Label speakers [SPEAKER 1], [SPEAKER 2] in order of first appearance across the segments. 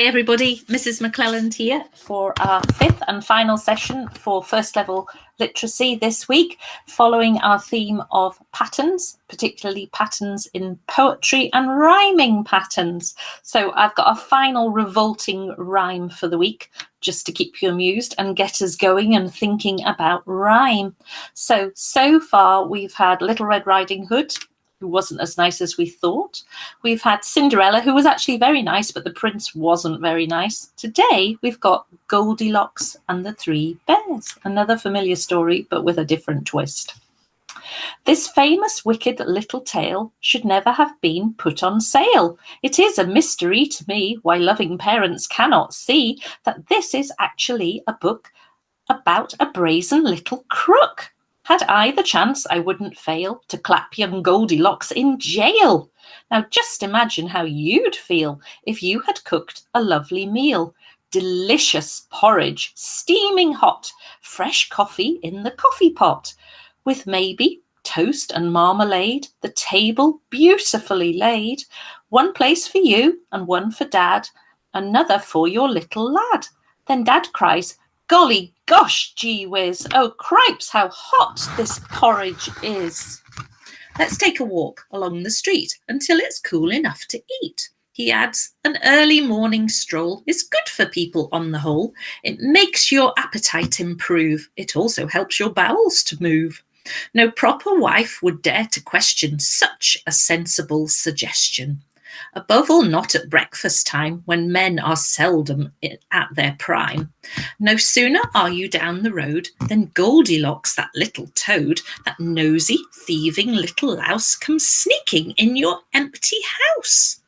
[SPEAKER 1] everybody, Mrs. McClelland here for our fifth and final session for first level literacy this week, following our theme of patterns, particularly patterns in poetry and rhyming patterns. So I've got a final revolting rhyme for the week, just to keep you amused and get us going and thinking about rhyme. So far we've had Little Red Riding Hood, who wasn't as nice as we thought. We've had Cinderella, who was actually very nice, but the prince wasn't very nice. Today, we've got Goldilocks and the Three Bears, another familiar story, but with a different twist. This famous wicked little tale should never have been put on sale. It is a mystery to me why loving parents cannot see that this is actually a book about a brazen little crook. Had I the chance, I wouldn't fail to clap young Goldilocks in jail. Now just imagine how you'd feel if you had cooked a lovely meal. Delicious porridge, steaming hot, fresh coffee in the coffee pot, with maybe toast and marmalade, the table beautifully laid. One place for you and one for Dad, another for your little lad. Then Dad cries, "Golly gosh, gee whiz, oh cripes, how hot this porridge is. Let's take a walk along the street until it's cool enough to eat." He adds, "An early morning stroll is good for people on the whole. It makes your appetite improve. It also helps your bowels to move. No proper wife would dare to question such a sensible suggestion. Above all, not at breakfast time, when men are seldom at their prime. No sooner are you down the road than Goldilocks, that little toad, that nosy, thieving little louse, comes sneaking in your empty house."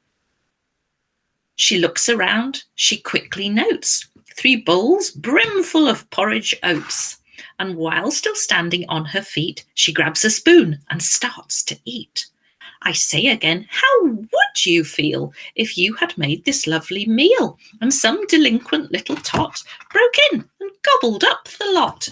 [SPEAKER 1] She looks around, she quickly notes 3 bowls brimful of porridge oats, and while still standing on her feet, she grabs a spoon and starts to eat. I say again, how would you feel if you had made this lovely meal and some delinquent little tot broke in and gobbled up the lot?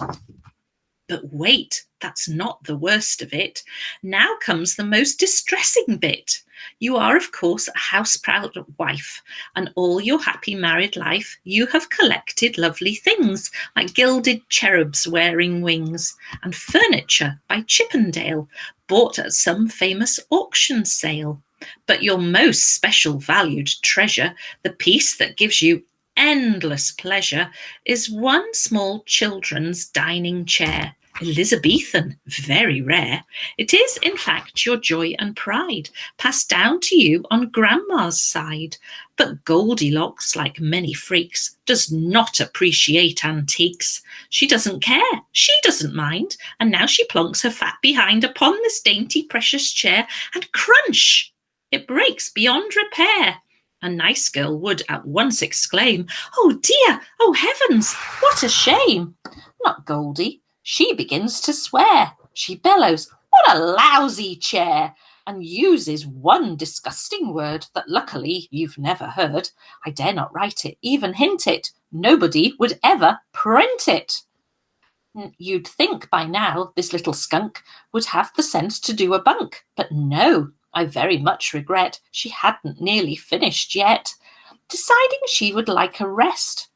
[SPEAKER 1] But wait, that's not the worst of it. Now comes the most distressing bit. You are, of course, a house-proud wife, and all your happy married life you have collected lovely things like gilded cherubs wearing wings and furniture by Chippendale, bought at some famous auction sale. But your most special valued treasure, the piece that gives you endless pleasure, is one small children's dining chair, Elizabethan, very rare. It is, in fact, your joy and pride, passed down to you on Grandma's side. But Goldilocks, like many freaks, does not appreciate antiques. She doesn't care, she doesn't mind, and now she plonks her fat behind upon this dainty precious chair, and crunch! It breaks beyond repair. A nice girl would at once exclaim, "Oh dear, oh heavens, what a shame!" Not Goldie. She begins to swear. She bellows, "What a lousy chair!" and uses one disgusting word that luckily you've never heard. I dare not write it, even hint it. Nobody would ever print it. You'd think by now this little skunk would have the sense to do a bunk, but no, I very much regret she hadn't nearly finished yet. Deciding she would like a rest,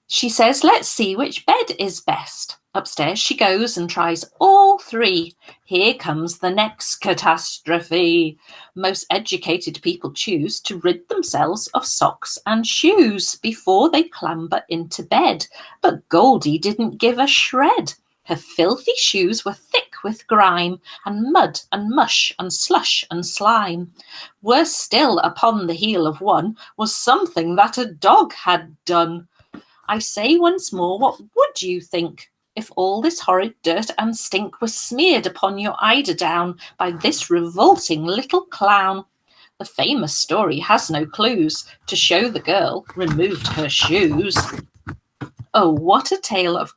[SPEAKER 1] she says, "Let's see which bed is best." Upstairs she goes and tries all 3. Here comes the next catastrophe. Most educated people choose to rid themselves of socks and shoes before they clamber into bed. But Goldie didn't give a shred. Her filthy shoes were thick with grime and mud and mush and slush and slime. Worse still, upon the heel of one was something that a dog had done. I say once more, what would you think if all this horrid dirt and stink was smeared upon your eiderdown by this revolting little clown? The famous story has no clues to show the girl removed her shoes. Oh, what a tale of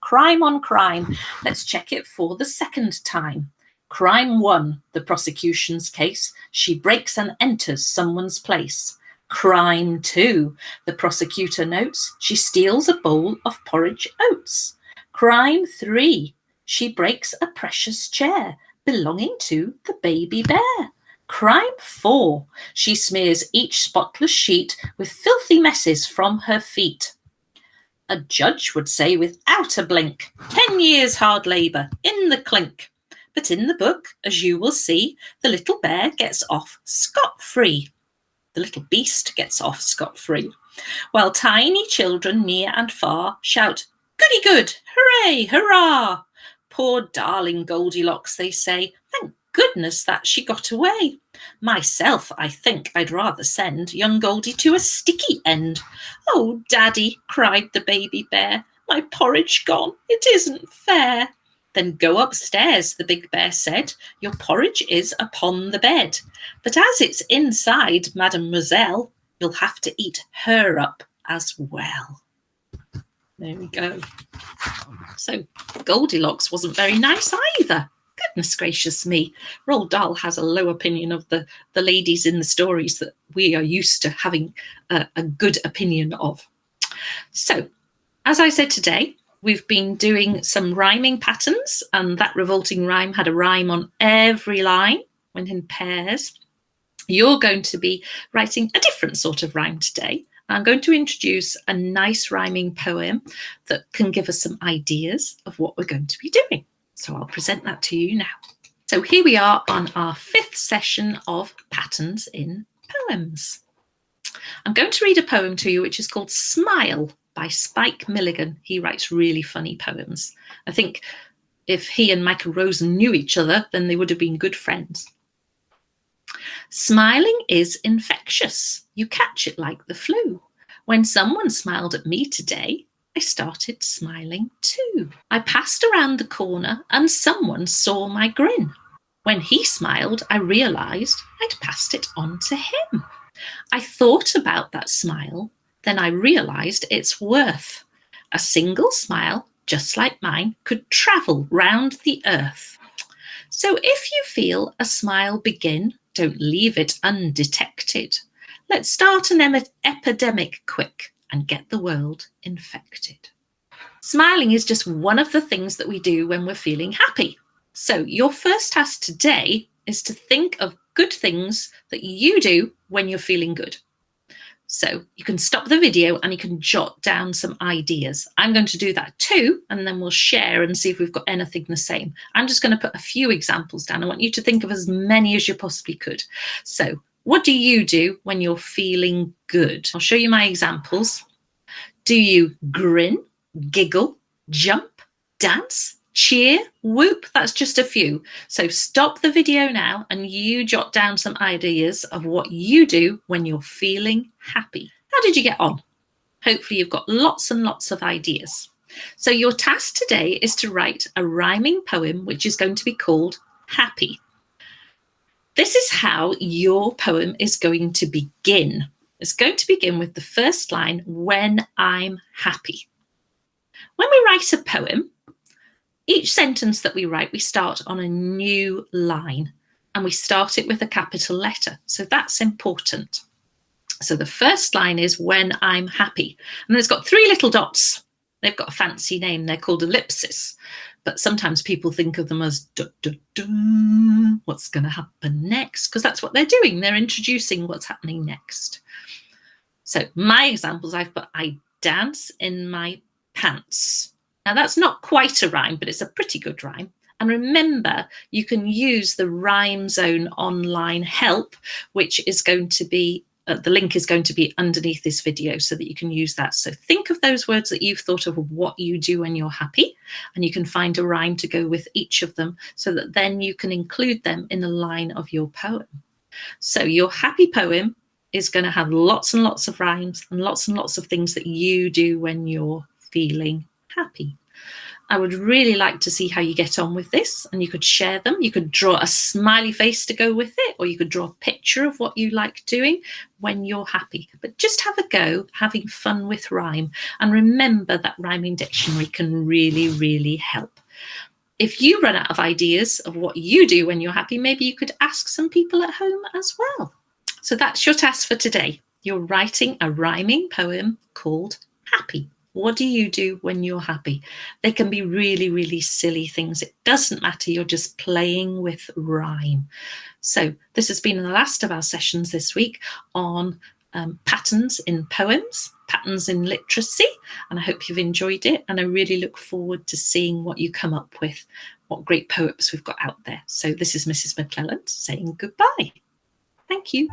[SPEAKER 1] crime on crime. Let's check it for the second time. Crime 1, the prosecution's case. She breaks and enters someone's place. Crime 2, the prosecutor notes, she steals a bowl of porridge oats. Crime 3, she breaks a precious chair belonging to the baby bear. Crime 4. She smears each spotless sheet with filthy messes from her feet. A judge would say without a blink, 10 years hard labour, in the clink. But in the book, as you will see, the little bear gets off scot-free. The little beast gets off scot-free, while tiny children near and far shout, "Goody good, hooray, hurrah!" Poor darling Goldilocks, they say, thank goodness that she got away. Myself, I think I'd rather send young Goldie to a sticky end. "Oh, Daddy," cried the baby bear, "my porridge gone, it isn't fair." "Then go upstairs," the big bear said, "your porridge is upon the bed. But as it's inside, mademoiselle, you'll have to eat her up as well." There we go. So Goldilocks wasn't very nice either. Goodness gracious me. Roald Dahl has a low opinion of the ladies in the stories that we are used to having a good opinion of. So, as I said today, we've been doing some rhyming patterns, and that revolting rhyme had a rhyme on every line, went in pairs. You're going to be writing a different sort of rhyme today. I'm going to introduce a nice rhyming poem that can give us some ideas of what we're going to be doing. So I'll present that to you now. So here we are on our 5th session of Patterns in Poems. I'm going to read a poem to you which is called Smile by Spike Milligan. He writes really funny poems. I think if he and Michael Rosen knew each other, then they would have been good friends. Smiling is infectious. You catch it like the flu. When someone smiled at me today, I started smiling too. I passed around the corner and someone saw my grin. When he smiled, I realised I'd passed it on to him. I thought about that smile, then I realised its worth. A single smile, just like mine, could travel round the earth. So if you feel a smile begin, don't leave it undetected. Let's start an epidemic quick and get the world infected. Smiling is just one of the things that we do when we're feeling happy. So your first task today is to think of good things that you do when you're feeling good. So you can stop the video and you can jot down some ideas. I'm going to do that too, and then we'll share and see if we've got anything the same. I'm just going to put a few examples down. I want you to think of as many as you possibly could. So what do you do when you're feeling good? I'll show you my examples. Do you grin, giggle, jump, dance, cheer, whoop? That's just a few. So stop the video now and you jot down some ideas of what you do when you're feeling happy. How did you get on? Hopefully you've got lots and lots of ideas. So your task today is to write a rhyming poem which is going to be called Happy. This is how your poem is going to begin. It's going to begin with the first line, when I'm happy. When we write a poem, each sentence that we write, we start on a new line and we start it with a capital letter. So that's important. So the first line is when I'm happy. And then it's got 3 little dots. They've got a fancy name. They're called ellipses. But sometimes people think of them as duh, duh, duh, what's going to happen next? Because that's what they're doing. They're introducing what's happening next. So my examples, I've put, I dance in my pants. Now that's not quite a rhyme, but it's a pretty good rhyme. And remember, you can use the Rhyme Zone online help, which is going to be, the link is going to be underneath this video so that you can use that. So think of those words that you've thought of what you do when you're happy, and you can find a rhyme to go with each of them so that then you can include them in the line of your poem. So your happy poem is going to have lots and lots of rhymes and lots of things that you do when you're feeling happy. I would really like to see how you get on with this, and you could share them. You could draw a smiley face to go with it, or you could draw a picture of what you like doing when you're happy. But just have a go having fun with rhyme, and remember that rhyming dictionary can really, really help. If you run out of ideas of what you do when you're happy, maybe you could ask some people at home as well. So that's your task for today. You're writing a rhyming poem called Happy. What do you do when you're happy? They can be really, really silly things. It doesn't matter. You're just playing with rhyme. So this has been the last of our sessions this week on patterns in poems, patterns in literacy, and I hope you've enjoyed it, and I really look forward to seeing what you come up with, what great poems we've got out there. So this is Mrs. McClelland saying goodbye. Thank you.